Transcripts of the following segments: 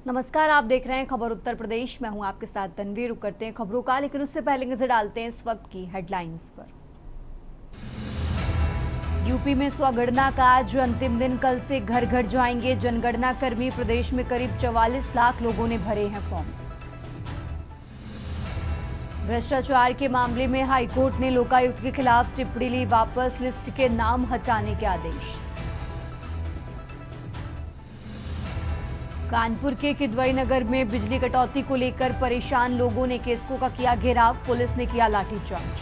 नमस्कार, आप देख रहे हैं खबर उत्तर प्रदेश। मैं हूं आपके साथ तनवीर। रुक करते हैं खबरों का, लेकिन उससे पहले नजर डालते हैं इस वक्त की हेडलाइंस पर। यूपी में स्वगणना का आज अंतिम दिन, कल से घर घर जाएंगे जनगणना कर्मी। प्रदेश में करीब 44 लाख लोगों ने भरे हैं फॉर्म। भ्रष्टाचार के मामले में हाईकोर्ट ने लोकायुक्त के खिलाफ टिप्पणी ली वापस, लिस्ट के नाम हटाने के आदेश। कानपुर के किदवई नगर में बिजली कटौती को लेकर परेशान लोगों ने केसको का किया घेराव, पुलिस ने किया लाठीचार्ज।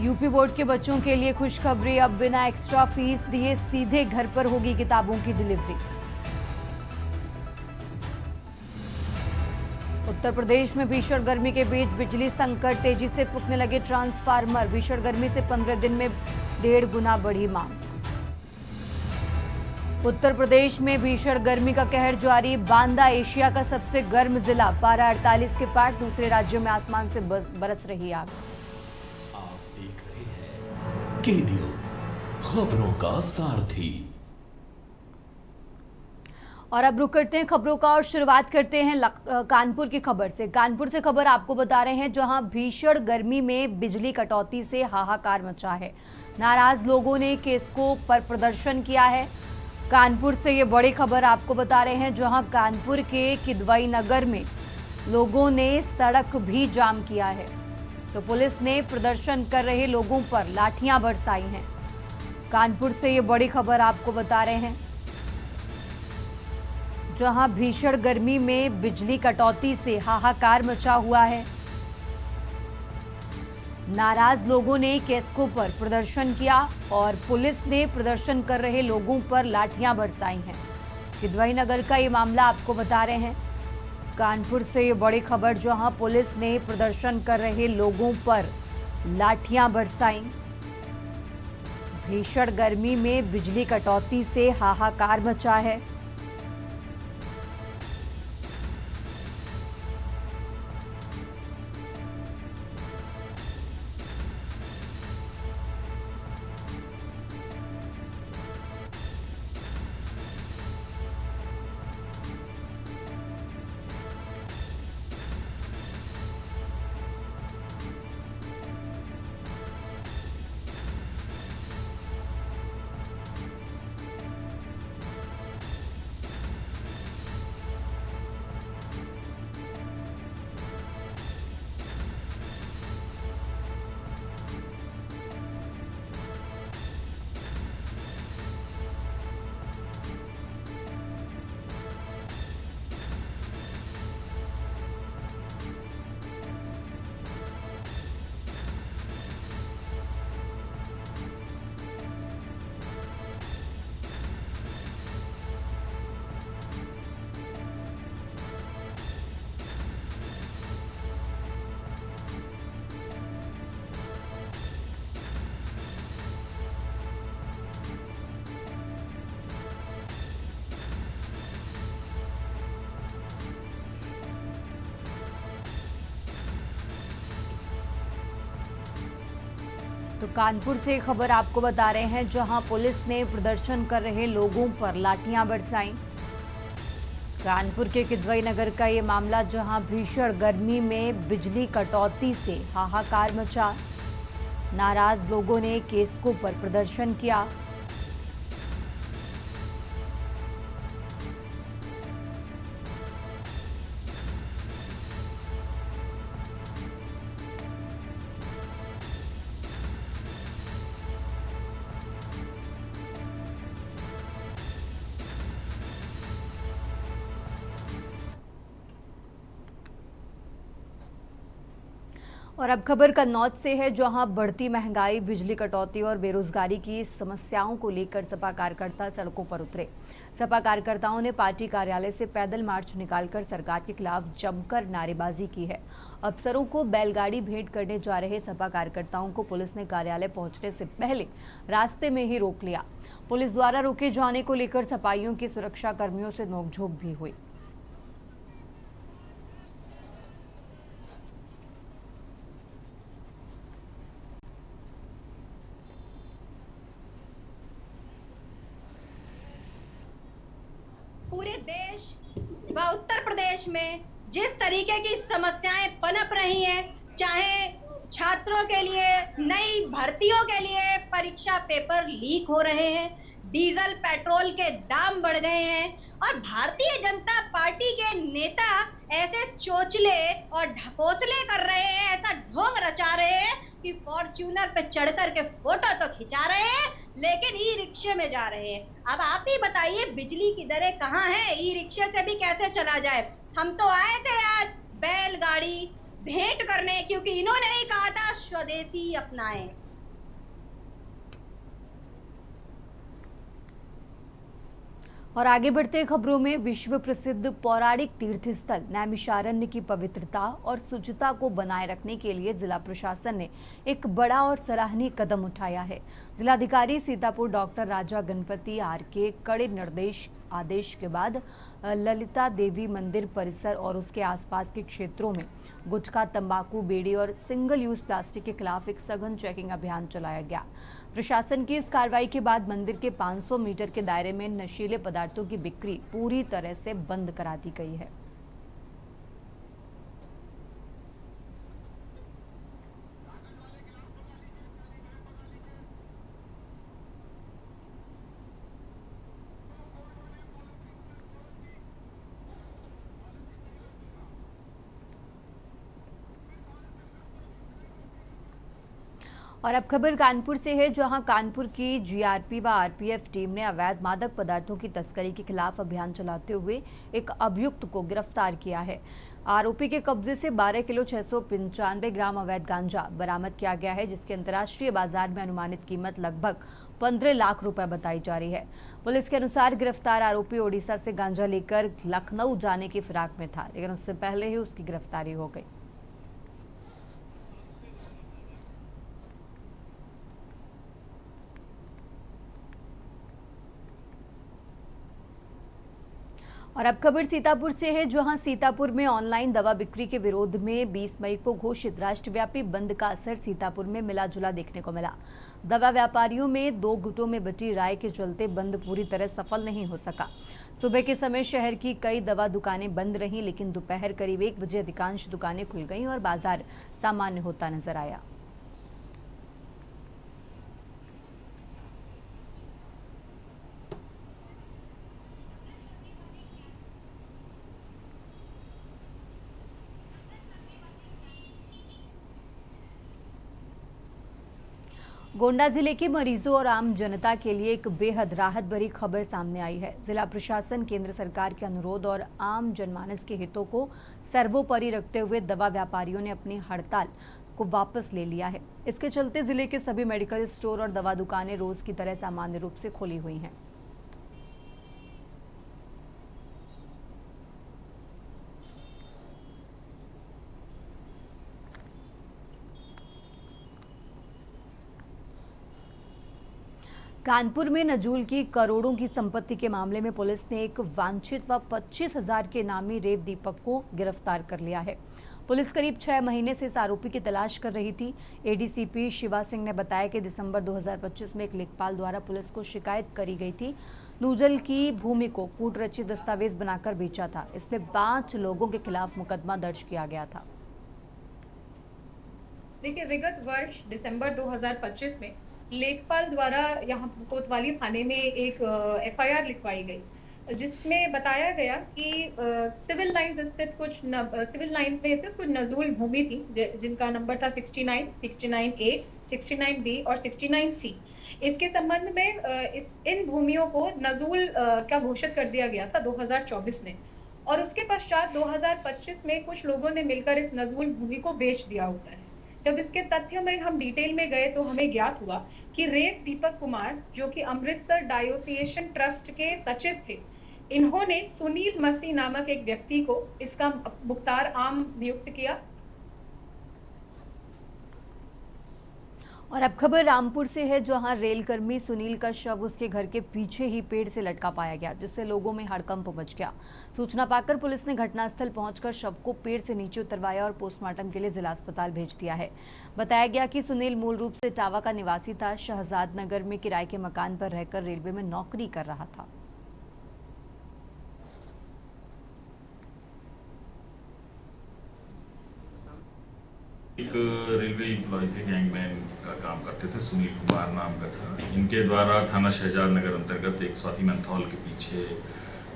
यूपी बोर्ड के बच्चों के लिए खुशखबरी, अब बिना एक्स्ट्रा फीस दिए सीधे घर पर होगी किताबों की डिलीवरी। उत्तर प्रदेश में भीषण गर्मी के बीच बिजली संकट, तेजी से फूकने लगे ट्रांसफार्मर। भीषण गर्मी से 15 दिन में 1.5 गुना बढ़ी मांग। उत्तर प्रदेश में भीषण गर्मी का कहर जारी, बांदा एशिया का सबसे गर्म जिला, पारा 48 के पार। दूसरे राज्यों में आसमान से बरस रही आग। आप देख रहे हैं के न्यूज़, खबरों का सारथी। और अब रुक करते हैं खबरों का और शुरुआत करते हैं कानपुर की खबर से। कानपुर से खबर आपको बता रहे हैं, जहां भीषण गर्मी में बिजली कटौती से हाहाकार मचा है। नाराज लोगों ने केसको पर प्रदर्शन किया है। कानपुर से ये बड़ी खबर आपको बता रहे हैं, जहां कानपुर के किदवई नगर में लोगों ने सड़क भी जाम किया है, तो पुलिस ने प्रदर्शन कर रहे लोगों पर लाठियां बरसाई हैं। कानपुर से ये बड़ी खबर आपको बता रहे हैं, जहां भीषण गर्मी में बिजली कटौती से हाहाकार मचा हुआ है। नाराज लोगों ने केसको पर प्रदर्शन किया और पुलिस ने प्रदर्शन कर रहे लोगों पर लाठियां बरसाई हैं। किदवई नगर का ये मामला आपको बता रहे हैं। कानपुर से ये बड़ी खबर, जहां पुलिस ने प्रदर्शन कर रहे लोगों पर लाठियां बरसाई। भीषण गर्मी में बिजली कटौती से हाहाकार मचा है। तो कानपुर से खबर आपको बता रहे हैं, जहां पुलिस ने प्रदर्शन कर रहे लोगों पर लाठियां बरसाई। कानपुर के किदवई नगर का ये मामला, जहां भीषण गर्मी में बिजली कटौती से हाहाकार मचा। नाराज लोगों ने केसको पर प्रदर्शन किया। और अब खबर कन्नौज से है, जहां बढ़ती महंगाई, बिजली कटौती और बेरोजगारी की समस्याओं को लेकर सपा कार्यकर्ता सड़कों पर उतरे। सपा कार्यकर्ताओं ने पार्टी कार्यालय से पैदल मार्च निकालकर सरकार के खिलाफ जमकर नारेबाजी की है। अफसरों को बैलगाड़ी भेंट करने जा रहे सपा कार्यकर्ताओं को पुलिस ने कार्यालय पहुंचने से पहले रास्ते में ही रोक लिया। पुलिस द्वारा रोके जाने को लेकर सपाइयों की सुरक्षा कर्मियों से नोकझोंक भी हुई। पूरे देश व उत्तर प्रदेश में जिस तरीके की समस्याएं पनप रही हैं, चाहे छात्रों के लिए, नई भर्तियों के लिए परीक्षा पेपर लीक हो रहे हैं, डीजल पेट्रोल के दाम बढ़ गए हैं और भारतीय जनता पार्टी के नेता ऐसे चोचले और ढकोसले कर रहे हैं, ऐसा ढोंग रचा रहे हैं कि फॉर्च्यूनर पे चढ़ करके फोटो तो खिंचा रहे हैं लेकिन ई रिक्शे में जा रहे हैं। अब आप ही बताइए बिजली की दरें कहाँ हैं, ई रिक्शे से भी कैसे चला जाए। हम तो आए थे आज बैलगाड़ी भेंट करने, क्योंकि इन्होंने ही कहा था स्वदेशी अपनाएं। और आगे बढ़ते खबरों में, विश्व प्रसिद्ध पौराणिक तीर्थ स्थल नैमिषारण्य की पवित्रता और शुचिता को बनाए रखने के लिए जिला प्रशासन ने एक बड़ा और सराहनीय कदम उठाया है। जिलाधिकारी Sitapur doctor Raja Ganapati R K कड़े आदेश के बाद ललिता देवी मंदिर परिसर और उसके आसपास के क्षेत्रों में गुटखा, तंबाकू, बीड़ी और सिंगल यूज प्लास्टिक के खिलाफ एक सघन चेकिंग अभियान चलाया गया। प्रशासन की इस कार्रवाई के बाद मंदिर के 500 मीटर के दायरे में नशीले पदार्थों की बिक्री पूरी तरह से बंद करा दी गई है। और अब खबर कानपुर से है, जहां कानपुर की जीआरपी व आरपीएफ टीम ने अवैध मादक पदार्थों की तस्करी के खिलाफ अभियान चलाते हुए एक अभियुक्त को गिरफ्तार किया है। आरोपी के कब्जे से 12 किलो 695 ग्राम अवैध गांजा बरामद किया गया है, जिसकी अंतर्राष्ट्रीय बाजार में अनुमानित कीमत लगभग 15 लाख रुपए बताई जा रही है। पुलिस के अनुसार गिरफ्तार आरोपी ओडिशा से गांजा लेकर लखनऊ जाने की फिराक में था, लेकिन उससे पहले ही उसकी गिरफ्तारी हो गई। और अब खबर सीतापुर से है, जहां सीतापुर में ऑनलाइन दवा बिक्री के विरोध में 20 मई को घोषित राष्ट्रव्यापी बंद का असर सीतापुर में मिला जुला देखने को मिला। दवा व्यापारियों में 2 गुटों में बटी राय के चलते बंद पूरी तरह सफल नहीं हो सका। सुबह के समय शहर की कई दवा दुकानें बंद रहीं, लेकिन दोपहर करीब 1 बजे अधिकांश दुकानें खुल गईं और बाजार सामान्य होता नजर आया। गोंडा जिले के मरीजों और आम जनता के लिए एक बेहद राहत भरी खबर सामने आई है। जिला प्रशासन केंद्र सरकार के अनुरोध और आम जनमानस के हितों को सर्वोपरि रखते हुए दवा व्यापारियों ने अपनी हड़ताल को वापस ले लिया है। इसके चलते जिले के सभी मेडिकल स्टोर और दवा दुकानें रोज की तरह सामान्य रूप से खुली हुई हैं। कानपुर में नजूल की करोड़ों की संपत्ति के मामले में पुलिस ने एक वांछित व 25,000 के नामी रेव दीपक को गिरफ्तार कर लिया है। पुलिस करीब 6 महीने से इस आरोपी की तलाश कर रही थी। एडीसीपी शिवा सिंह ने बताया कि दिसंबर 2025 में एक लेखपाल द्वारा पुलिस को शिकायत करी गई थी। नूजल की भूमि को कूट रचित दस्तावेज बनाकर बेचा था। इसमें 5 लोगों के खिलाफ मुकदमा दर्ज किया गया था। देखिए, विगत वर्ष दिसंबर 2025 में लेखपाल द्वारा यहाँ कोतवाली थाने में एक एफआईआर लिखवाई गई, जिसमें बताया गया कि सिविल लाइंस स्थित सिविल लाइंस में स्थित कुछ नजूल भूमि थी, जिनका नंबर था 69, 69A, 69B और 69C। इसके संबंध में इन भूमियों को नजूल क्या घोषित कर दिया गया था 2024 में, और उसके पश्चात 2025 में कुछ लोगों ने मिलकर इस नजूल भूमि को बेच दिया होता है। जब इसके तथ्य में हम डिटेल में गए तो हमें ज्ञात हुआ कि रेव दीपक कुमार, जो कि अमृतसर डायोसिएशन ट्रस्ट के सचिव थे, इन्होंने सुनील मसीह नामक एक व्यक्ति को इसका मुख्तार आम नियुक्त किया। और अब खबर रामपुर से है, जहां रेलकर्मी सुनील का शव उसके घर के पीछे ही पेड़ से लटका पाया गया, जिससे लोगों में हड़कंप मच गया। सूचना पाकर पुलिस ने घटनास्थल पहुंचकर शव को पेड़ से नीचे उतरवाया और पोस्टमार्टम के लिए जिला अस्पताल भेज दिया है। बताया गया कि सुनील मूल रूप से टावा का निवासी था। शहजाद नगर में किराए के मकान पर रहकर रेलवे में नौकरी कर रहा था। एक रेलवे एम्प्लॉय थे, गैंगमैन का काम करते थे, सुनील कुमार नाम का था। इनके द्वारा थाना शहजाद नगर अंतर्गत एक स्वाति मंथौल के पीछे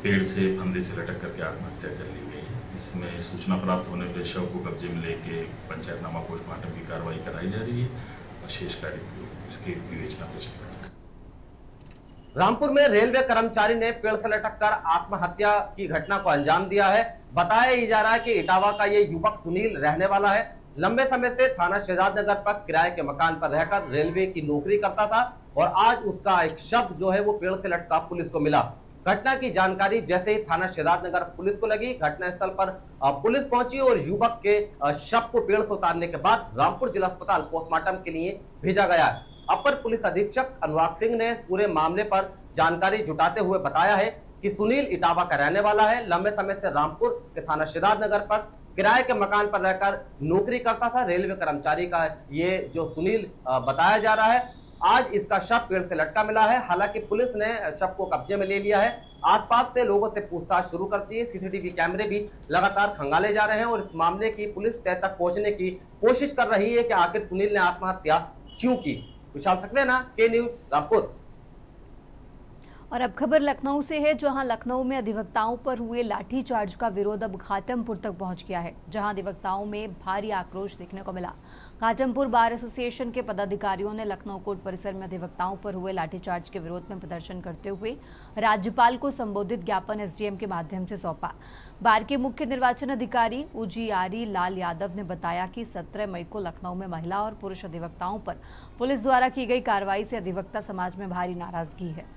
पेड़ से फंदे से लटक करके आत्महत्या कर ली गई। इसमें सूचना प्राप्त होने पर शव को कब्जे में लेके पंचायतनामा पोस्टमार्टम की कार्रवाई कराई जा रही है और शेष कार्य इसकी विवेचना पे चल रहा है। रामपुर में रेलवे कर्मचारी ने पेड़ से लटककर आत्महत्या की घटना को अंजाम दिया है। बताया ही जा रहा है कि इटावा का ये युवक सुनील रहने वाला है। लंबे समय से थाना शहजाद नगर पर किराए के मकान पर रहकर रेलवे की नौकरी करता था और आज उसका एक शव जो है वो पेड़ से लटका पुलिस को मिला। घटना की जानकारी जैसे ही थाना शहजाद नगर पुलिस को लगी, घटनास्थल पर पुलिस पहुंची और युवक के शव को पेड़ से उतारने के बाद रामपुर जिला अस्पताल पोस्टमार्टम के लिए भेजा गया है। अपर पुलिस अधीक्षक अनुराग सिंह ने पूरे मामले पर जानकारी जुटाते हुए बताया है कि सुनील इटावा का रहने वाला है। लंबे समय से रामपुर के थाना शहजाद नगर पर किराए के मकान पर रहकर नौकरी करता था। रेलवे कर्मचारी का ये जो सुनील बताया जा रहा है, आज इसका शव पेड़ से लटका मिला है। हालांकि पुलिस ने शव को कब्जे में ले लिया है। आसपास से लोगों से पूछताछ शुरू कर दी है। सीसीटीवी कैमरे भी लगातार खंगाले जा रहे हैं और इस मामले की पुलिस तय तक पहुंचने की कोशिश कर रही है कि आखिर सुनील ने आत्महत्या क्यों की। विशाल सक्सेना, के न्यूज, रामपुर। और अब खबर लखनऊ से है, जहां लखनऊ में अधिवक्ताओं पर हुए लाठीचार्ज का विरोध अब घाटमपुर तक पहुंच गया है, जहां अधिवक्ताओं में भारी आक्रोश देखने को मिला। घाटमपुर बार एसोसिएशन के पदाधिकारियों ने लखनऊ कोर्ट परिसर में अधिवक्ताओं पर हुए लाठीचार्ज के विरोध में प्रदर्शन करते हुए राज्यपाल को संबोधित ज्ञापन एसडीएम के माध्यम से सौंपा। बार के मुख्य निर्वाचन अधिकारी उजियारी लाल यादव ने बताया कि 17 मई को लखनऊ में महिला और पुरुष अधिवक्ताओं पर पुलिस द्वारा की गई कार्रवाई से अधिवक्ता समाज में भारी नाराजगी है।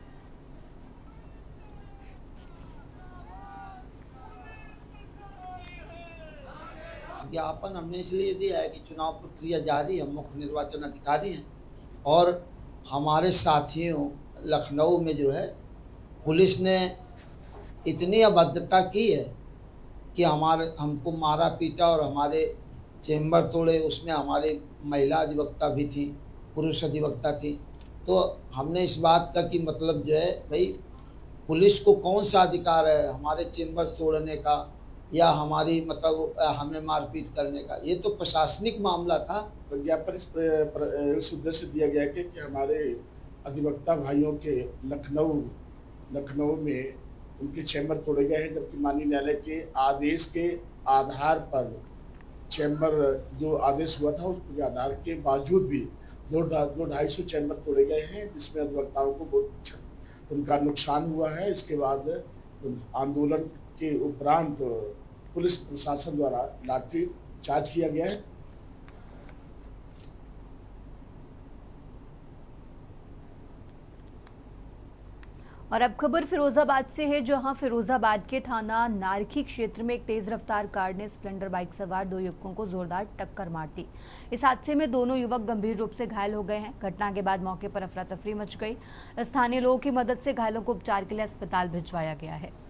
ज्ञापन हमने इसलिए दिया है कि चुनाव प्रक्रिया जारी है, मुख्य निर्वाचन अधिकारी हैं और हमारे साथियों लखनऊ में जो है पुलिस ने इतनी अभद्रता की है कि हमको मारा पीटा और हमारे चेंबर तोड़े। उसमें हमारे महिला अधिवक्ता भी थी, पुरुष अधिवक्ता थी। तो हमने इस बात का कि मतलब जो है भाई पुलिस को कौन सा अधिकार है हमारे चेंबर तोड़ने का या हमारी मतलब हमें मारपीट करने का। ये तो प्रशासनिक मामला था। विज्ञापन इस उद्देश्य दिया गया कि हमारे अधिवक्ता भाइयों के लखनऊ में उनके चैम्बर तोड़े गए हैं, जबकि माननीय न्यायालय के आदेश के आधार पर चैम्बर जो आदेश हुआ था उसके आधार के बावजूद भी 200-250 चैम्बर तोड़े गए हैं, जिसमें अधिवक्ताओं को बहुत उनका नुकसान हुआ है। इसके बाद आंदोलन के उपरांत पुलिस प्रशासन द्वारा लाठी चार्ज किया गया है। और अब खबर फिरोजाबाद से है, जहां फिरोजाबाद के थाना नारखी क्षेत्र में एक तेज रफ्तार कार ने स्प्लेंडर बाइक सवार 2 युवकों को जोरदार टक्कर मार दी। इस हादसे में दोनों युवक गंभीर रूप से घायल हो गए हैं। घटना के बाद मौके पर अफरा तफरी मच गई। स्थानीय लोगों की मदद से घायलों को उपचार के लिए अस्पताल भिजवाया गया है।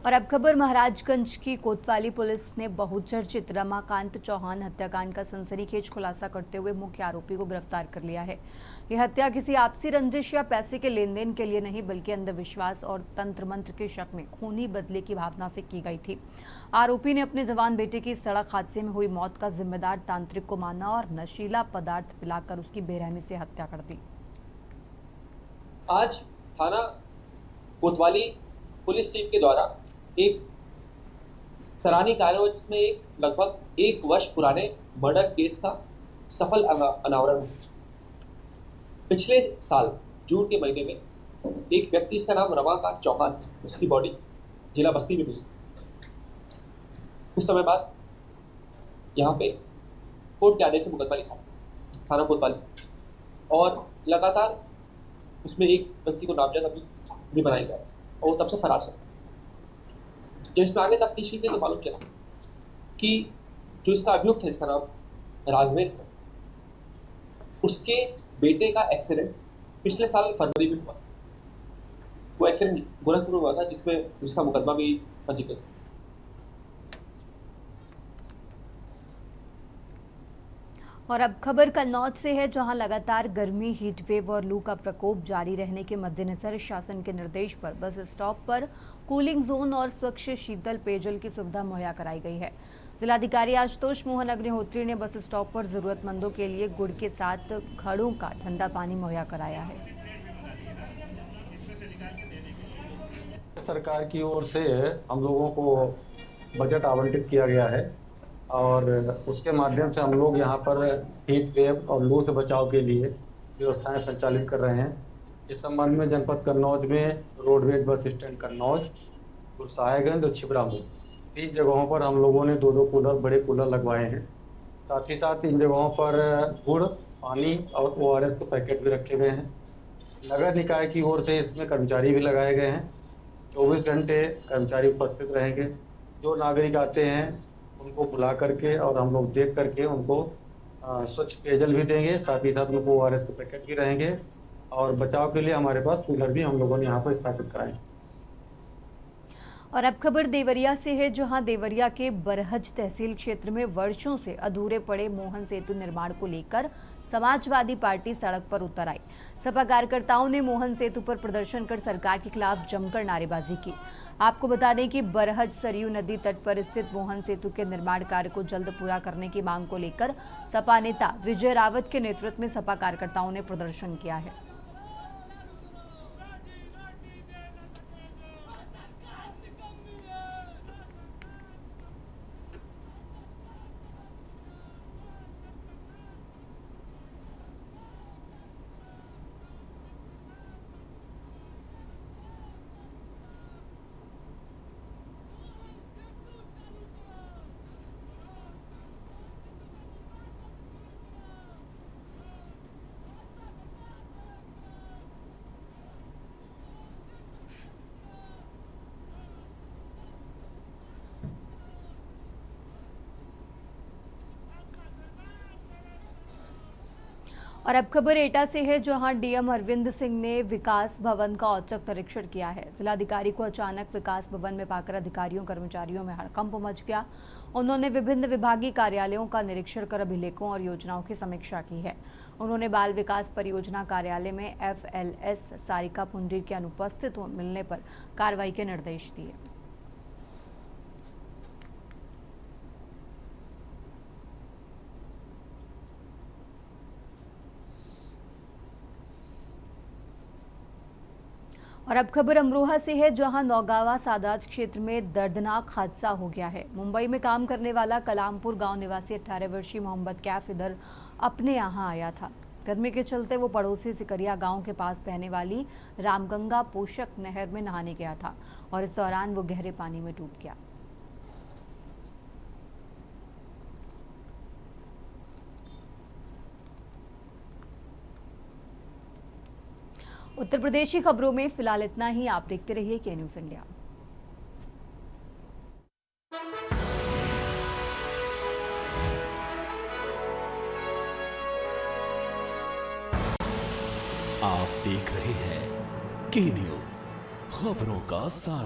और अब खबर महाराजगंज की कोतवाली पुलिस ने बहुचर्चित रमाकांत चौहान हत्याकांड का सनसनीखेज खुलासा करते हुए मुख्य आरोपी को गिरफ्तार कर लिया है। यह हत्या किसी आपसी रंजिश या पैसे के लेन देन के लिए नहीं, बल्कि अंधविश्वास और तंत्र मंत्र के शक में खूनी बदले की भावना से की गई थी। आरोपी ने अपने जवान बेटे की सड़क हादसे में हुई मौत का जिम्मेदार तांत्रिक को माना और नशीला पदार्थ पिलाकर उसकी बेरहमी से हत्या कर दी। आज थाना कोतवाली पुलिस टीम के द्वारा एक सराहनीय कार्य हुआ, जिसमें एक लगभग 1 वर्ष पुराने मर्डर केस का सफल अनावरण हुआ। पिछले साल जून के महीने में एक व्यक्ति, इसका नाम रमाकांत चौहान, उसकी बॉडी जिला बस्ती में मिली। कुछ समय बाद यहाँ पे कोर्ट के आदेश से मुकदमा लिखा थाना कोतवाली, और लगातार उसमें एक व्यक्ति को नामजद भी बनाया गया और वो तब से फरार था। जब इसमें आगे तफ्तीश की गई तो मालूम चला कि जो इसका अभियुक्त है, इसका नाम राघवेंद्र, उसके बेटे का एक्सीडेंट पिछले साल फरवरी में हुआ था। वो एक्सीडेंट गोरखपुर में हुआ था, जिसका मुकदमा भी पंजीकृत। और अब खबर कन्नौज से है, जहां लगातार गर्मी, हीट वेव और लू का प्रकोप जारी रहने के मद्देनजर शासन के निर्देश पर बस स्टॉप पर कूलिंग जोन और स्वच्छ शीतल पेयजल की सुविधा मुहैया कराई गई है। जिलाधिकारी आशुतोष मोहन अग्निहोत्री ने बस स्टॉप पर जरूरतमंदों के लिए गुड़ के साथ घड़ों का ठंडा पानी मुहैया कराया है। सरकार की ओर से हम लोगों को बजट आवंटित किया गया है और उसके माध्यम से हम लोग यहाँ पर हीट वेव और लू से बचाव के लिए व्यवस्थाएं संचालित कर रहे हैं। इस संबंध में जनपद कन्नौज में रोडवेज बस स्टैंड कन्नौज, गुरसाहिबगंज और छिबरा में 3 जगहों पर हम लोगों ने 2-2 कूलर, बड़े कूलर लगवाए हैं। साथ ही साथ इन जगहों पर गुड़, पानी और ORS के पैकेट भी रखे गए हैं। नगर निकाय की ओर से इसमें कर्मचारी भी लगाए गए हैं। 24 घंटे कर्मचारी उपस्थित रहेंगे। जो नागरिक आते हैं उनको बुला करके और हम लोग देख करके उनको स्वच्छ पेयजल भी देंगे, साथ ही साथ उनको ORS के पैकेट भी रहेंगे और बचाव के लिए हमारे पास कूलर भी हम लोगों ने यहाँ पर स्थापित कराए। और अब खबर देवरिया से है, जहां देवरिया के बरहज तहसील क्षेत्र में वर्षों से अधूरे पड़े मोहन सेतु निर्माण को लेकर समाजवादी पार्टी सड़क पर उतर आई। सपा कार्यकर्ताओं ने मोहन सेतु पर प्रदर्शन कर सरकार के खिलाफ जमकर नारेबाजी की। आपको बता दें कि बरहज सरयू नदी तट पर स्थित मोहन सेतु के निर्माण कार्य को जल्द पूरा करने की मांग को लेकर सपा नेता विजय रावत के नेतृत्व में सपा कार्यकर्ताओं ने प्रदर्शन किया है। और अब खबर एटा से है, जहां डीएम अरविंद सिंह ने विकास भवन का औचक निरीक्षण किया है। जिलाधिकारी को अचानक विकास भवन में पाकर अधिकारियों कर्मचारियों में हड़कंप मच गया। उन्होंने विभिन्न विभागीय कार्यालयों का निरीक्षण कर अभिलेखों और योजनाओं की समीक्षा की है। उन्होंने बाल विकास परियोजना कार्यालय में FLS सारिका पुंडीर के अनुपस्थित मिलने पर कार्रवाई के निर्देश दिए। और अब खबर अमरोहा से है, जहां नौगावा सादात क्षेत्र में दर्दनाक हादसा हो गया है। मुंबई में काम करने वाला कलामपुर गांव निवासी 18 वर्षीय मोहम्मद कैफ इधर अपने यहां आया था। गर्मी के चलते वो पड़ोसी सिकरिया गांव के पास बहने वाली रामगंगा पोषक नहर में नहाने गया था और इस दौरान वो गहरे पानी में डूब गया। उत्तर प्रदेश की खबरों में फिलहाल इतना ही। आप देखते रहिए के न्यूज़ इंडिया। आप देख रहे हैं के न्यूज़, खबरों का सार।